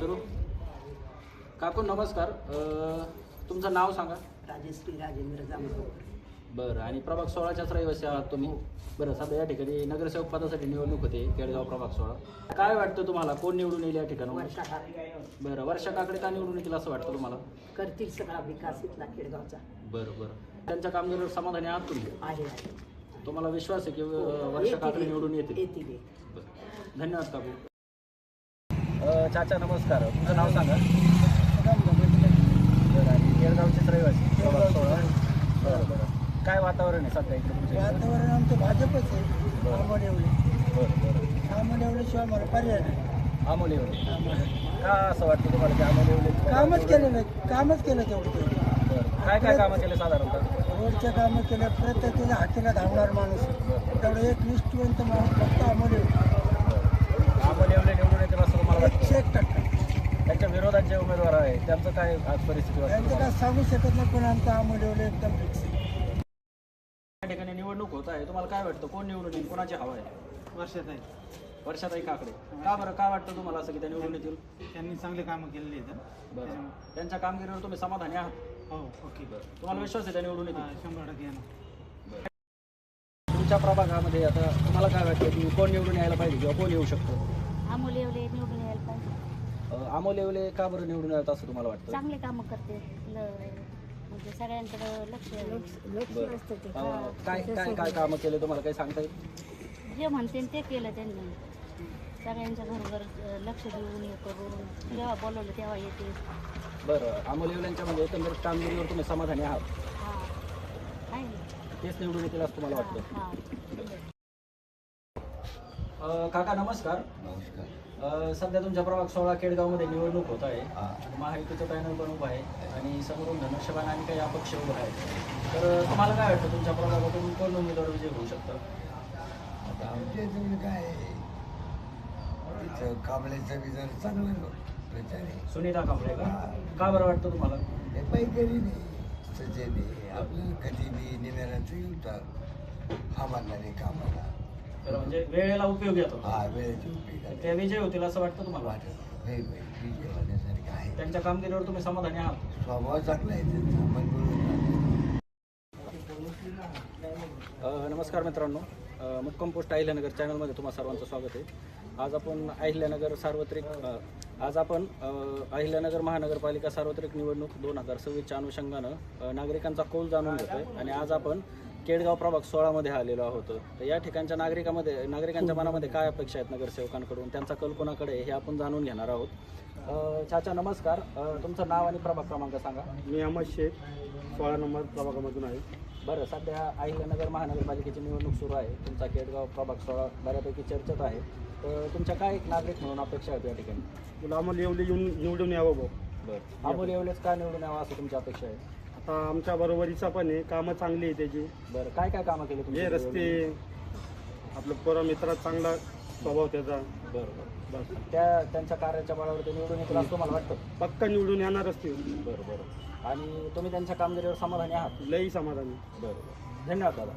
सुरू. काकू नमस्कार. तुमचं नाव सांगा. राजश्री राजेंद्र जांभूळकर. बरं, आणि प्रभाग 16च्याच रहिवासी आहात तुम्ही. बरं, सध्या या ठिकाणी नगरसेवक पदासाठी निवडणूक होते केळगाव प्रभाग 16. काय वाटतं तुम्हाला, कोण निवडून येईल या ठिकाणी? वर्षा काकडे बरं, वर्षा काकडे का निवडून येतील असं वाटतं तुम्हाला? करतील सगळा विकास इथला खेडगावचा. बरं बरं, त्यांच्या कामगिरीवर समाधानी आहात तुम्ही? आहे. तुम्हाला विश्वास आहे की वर्षा काकडे निवडून येतील? येतील. बरं, धन्यवाद काकू. चाचा नमस्कार. तुमचं नाव सांगा. बरं, आणि केळगावचेच रहिवासी प्रभाग 16. बरं बरं, काय वातावरण आहे सध्या इकडे तुमच्या? वातावरण आमचं भाजपच आहे. आंबोडेवळे बरं बरं, आंबोडेवळेशिवाय मला पर्याय नाही. आमोल येवले. का असं वाटतं तुम्हाला की आमोल येवले? कामच केलं नाही, कामच केलं तेवढं. बरं, काय काय कामं केले साधारणतः? रोडच्या कामं केलं, प्रत्येकाच्या हाकेला धावणार माणूस. तेवढं एक निष्ठवंत माणूस फक्त आंबोडेवळे. आमोल येवले निवडून येतील असं तुम्हाला वाटतं? 100% त्यांच्या विरोधात जे उमेदवार आहे त्यांचं काय आज परिस्थिती वाटते त्यांचं तुम्हाला? काय सांगू शकत नाही, पण आमचा आंबोडेवळे एकदम फिक्स. या ठिकाणी निवडणूक होत आहे, तुम्हाला काय वाटतं कोण निवडून येईल, कोणाची हवा आहे? वर्षाताई काकडे. का बरं, काय वाटतं तुम्हाला असं की त्या निवडून येतील? त्यांनी चांगले कामं केलेली आहेत. बरं, त्यांच्या कामगिरीवर तुम्ही समाधानी आहात? हो, ओके. बरं, तुम्हाला विश्वास आहे त्या निवडून येतील? 100% येणार. तुमच्या प्रभागामध्ये आता तुम्हाला काय वाटतं की कोण निवडून यायला पाहिजे किंवा कोण येऊ शकतो? अमोल येवले निवडून यायला पाहिजे. अमोल येवले का बरं निवडून येतात असं तुम्हाला वाटतं? चांगले कामं करते. म्हणजे सगळ्यांकडे लक्ष बरं. असतं ते. काय काय काय कामं केले तुम्हाला काही सांगता येईल? जे म्हणते ते केलं त्यांनी. सगळ्यांच्या घरोघर लक्ष देऊन हे करून जेव्हा बोलवलं तेव्हा येते. बरं, अमोल येवल्यांच्या म्हणजे एकंदरीत कामगिरीवर तुम्ही समाधानी आहात? हा, आहे. तेच निवडून येतील असं तुम्हाला वाटतं? हा. काका नमस्कार. सध्या तुमच्या प्रभाग 16 केळगावमध्ये निवडणूक होत आहे. महायुतीचं पॅनल पण उभं आहे आणि समोरून धनुष्यबाण आणि काही अपक्ष उभं आहे. तर तुम्हाला काय वाटतं तुमच्या प्रभागातून कोण उमेदवार विजय होऊ शकतं? आता आमच्या इथून काय आहे, तिथं कांबळेचा विचार चांगला प्रचार आहे. सुनीता कांबळे का बरं वाटतं तुम्हाला? हे पैकरी नाही, सजेने आपल्याला कधी बी निमेराचं येतात हा मानला नाही कामाला. तर म्हणजे वेळेला उपयोग येतो. हा वेळेची उपयोग त्या विजय होतील असं वाटतं तुम्हाला? वाटत हे विजय होण्यासारखं आहे. त्यांच्या कामगिरीवर तुम्ही समाधानी आहात? स्वभाव चांगला आहे त्यांचा, मन मिळून नमस्कार मित्रांनो, मुक्काम पोस्ट अहिल्यानगर चॅनलमध्ये तुम्हा सर्वांचं स्वागत आहे. आज आपण अहिल्यानगर महानगरपालिका सार्वत्रिक निवडणूक 2026च्या अनुषंगानं नागरिकांचा कौल जाणून घेतो आहे. आणि आज आपण केळगाव प्रभाग 16मध्ये आलेलो आहोत. तर या ठिकाणच्या नागरिकांच्या मनामध्ये काय अपेक्षा आहेत नगरसेवकांकडून, त्यांचा कल कोणाकडे हे आपण जाणून घेणार आहोत. चाचा नमस्कार. तुमचं नाव आणि प्रभाग क्रमांक सांगा. मी अहमद शेख, 16 नंबर प्रभागामधून आहे. बरं, सध्या अहिल्यानगर महानगरपालिकेची निवडणूक सुरू आहे. तुमचा केळगाव प्रभाग 16 बऱ्यापैकी चर्चेत आहे. तर तुमच्या काय एक नागरिक म्हणून अपेक्षा आहेत या ठिकाणी? तुला आम्हाला येवले येऊन निवडून यावं भाऊ. बरं, अमोल येवलेच का निवडून यावं असं तुमची अपेक्षा आहे? आता आमच्या बरोबरीचा पण आहे, कामं चांगली आहे त्याची. बरं, काय काय कामं केली हे तुम्ही? रस्ते, आपलं पोरा मित्रात चांगला स्वभाव त्याचा. बरं बस त्यांच्या कार्याच्या बळावर ते निवडून येतील असं तुम्हाला वाटतं? पक्का निवडून येणारच ते. बरं बरं, आणि तुम्ही त्यांच्या कामगिरीवर समाधानी आहात? लई समाधानी. बरं, धन्यवाद दादा.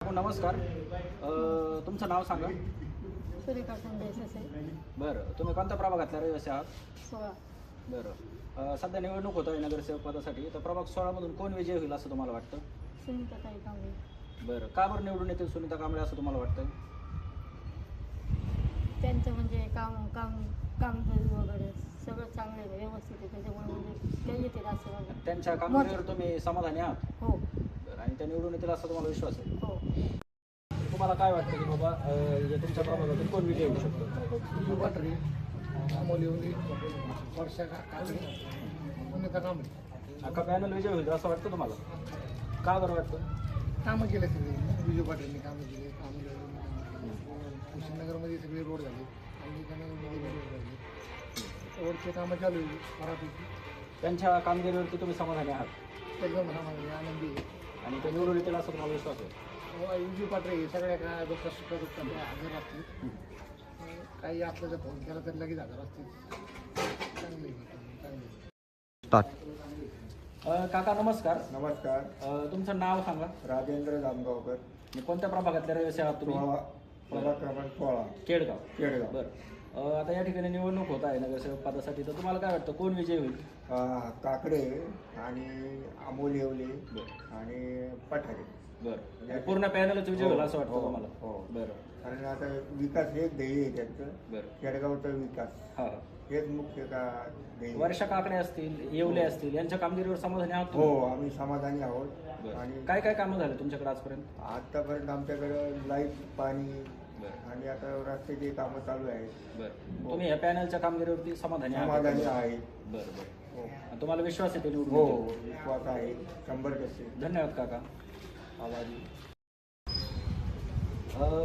नमस्कार. तुमचं नाव सांगा. सुरेखा संदेश आहे. बरं, तुम्ही कोणत्या प्रभागातल्या रहिवासी आहात? 16. बरं, सध्या निवडणूक होत आहे नगरसेवक पदासाठी. तर प्रभाग 16मधून कोण विजय होईल असं तुम्हाला वाटतं? सुनीताताई कांबळे. बरं, का बरं निवडून येतील सुनीता कांबळे असं तुम्हाला वाटतं? त्यांचं म्हणजे काम वगैरे सगळं चांगलं आहे, व्यवस्थित आहे. त्याच्यामुळे म्हणजे ते येतील असं मला. त्यांच्या कामगिरीवर तुम्ही समाधानी आहात? हो बरं, आणि त्या निवडून येतील असं तुम्हाला विश्वास आहे? हो. तुम्हाला काय वाटतं की बाबा तुमच्या प्रभागातून कोण विजय होऊ शकतो? अख्खा पॅनल विजय होईल असं वाटतं तुम्हाला? का बरं वाटतं? कामं केलं सगळे. विजय पाटीलने कामं केले. कुशीनगरमध्ये सगळे रोड झाले. रोडचे कामं चालू आहे बऱ्यापैकी. त्यांच्या कामगिरीवरती तुम्ही समाधानी आहात एकदम आनंदी आहे. आणि ते निवडून येतील असं तुम्हाला विश्वास आहे? विजय पाटील सगळ्या काय दुःखात सुखात हजर असतील. काही असलं तर फोन केला तर लगेच हजर असतील. चांगली. काका नमस्कार. नमस्कार. तुमचं नाव सांगा. राजेंद्र जामगावकर, कोणत्या प्रभागातल्या रहिवासी आहात तुम्ही? प्रभाग क्रमांक 16 केळगाव. केळगाव. बरं, आता या ठिकाणी निवडणूक होत आहे नगरसेवक पदासाठी, तर तुम्हाला काय वाटतं कोण विजयी होईल? काकडे आणि अमोल येवले आणि पठारे. बरं, म्हणजे पूर्ण पॅनलच विजय होईल असं वाटतं हो, तुम्हाला? हो. बरं कारण आता विकास हेच ध्येय आहे त्यांचं, बरं. खेडगावचा विकास हा. हेच मुख्य का ध्येय. वर्षा काकडे असतील, येवले असतील, यांच्या कामगिरीवर समाधानी आहात हो, तुम्ही? आम्ही समाधानी आहोत. बरं. आणि काय काय कामं झाले तुमच्याकडे आजपर्यंत? आतापर्यंत आमच्याकडे लाईट, पाणी बरं. आणि आता रस्त्याची कामं चालू आहेत. बरं, तुम्ही या पॅनलच्या कामगिरीवरती समाधानी आहात? समाधानी आहे. बरं बरं. हो, आणि तुम्हाला विश्वास आहे ते निवडून हो, येतील? विश्वास आहे 100%. धन्यवाद काका. आभारी.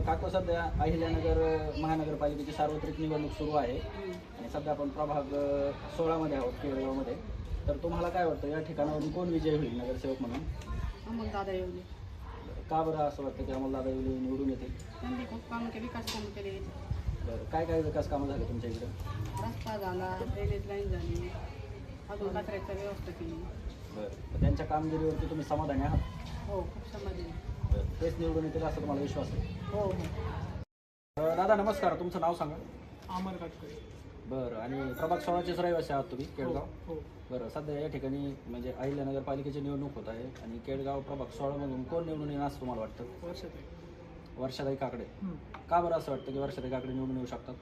काका, सध्या अहिल्यानगर महानगरपालिकेची सार्वत्रिक निवडणूक सुरू आहे आणि सध्या आपण प्रभाग 16 मध्ये आहोत, केळगावमध्ये. तर तुम्हाला काय वाटतं या ठिकाणावरून कोण विजय होईल नगरसेवक म्हणून? अमोल दादा येऊन का बरं असं वाटतं की आम्हाला दादा येऊन निवडून येतील? त्यांनी खूप काम केले, विकास काम केले. बरं, काय काय विकास कामं झाले तुमच्या इकडे? रस्ता झाला, ड्रेनेज लाईन झाली, अजून कचऱ्याची व्यवस्था केली. बरं, तर त्यांच्या कामगिरीवरती तुम्ही समाधानी आहात? हो, खूप समाधानी. बरं, तेच निवडून येतील असं तुम्हाला विश्वास आहे? हो हो. दादा नमस्कार, तुमचं नाव सांगा. अमर काटकरी. बरं, आणि प्रभाग 16चेच रहिवासी आहात तुम्ही, केळगाव? हो. बरं, सध्या या ठिकाणी म्हणजे अहिल्यानगरपालिकेची निवडणूक होत आहे आणि केळगाव प्रभाग 16मधून कोण निवडून येणार असं तुम्हाला वाटतं? वर्षाताई काकडे. का बरं असं वाटतं की वर्षाताई काकडे निवडून येऊ शकतात?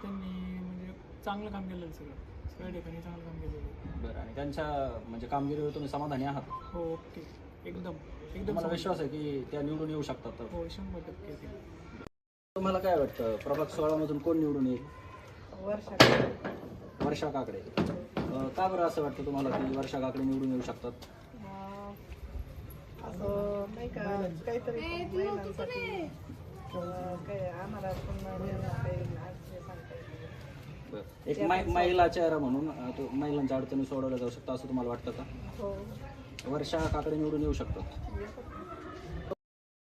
त्यांनी म्हणजे चांगलं काम केलं सगळ्या ठिकाणी चांगलं काम केलेलं. बरं, आणि त्यांच्या म्हणजे कामगिरीवर तुम्ही समाधानी आहात? हो, ओके, एकदम एकदम तुम्हाला विश्वास आहे की त्या निवडून येऊ शकतात? तर हो, 100% ते. तुम्हाला काय वाटतं प्रभाग 16मधून कोण निवडून येईल? वर्षा काकडे. का बरं असं वाटतं तुम्हाला की वर्षा काकडे निवडून येऊ शकतात? असं नाही का काहीतरी महिलांसाठी किंवा काही आम्हाला पण काही अडचणी सांगता येतील. बरं, एक महिला चेहरा म्हणून तो महिलांच्या अडचणी सोडवल्या जाऊ शकतात असं तुम्हाला वाटतं का? हो, वर्षा काकडे निवडून येऊ शकतात? येतात.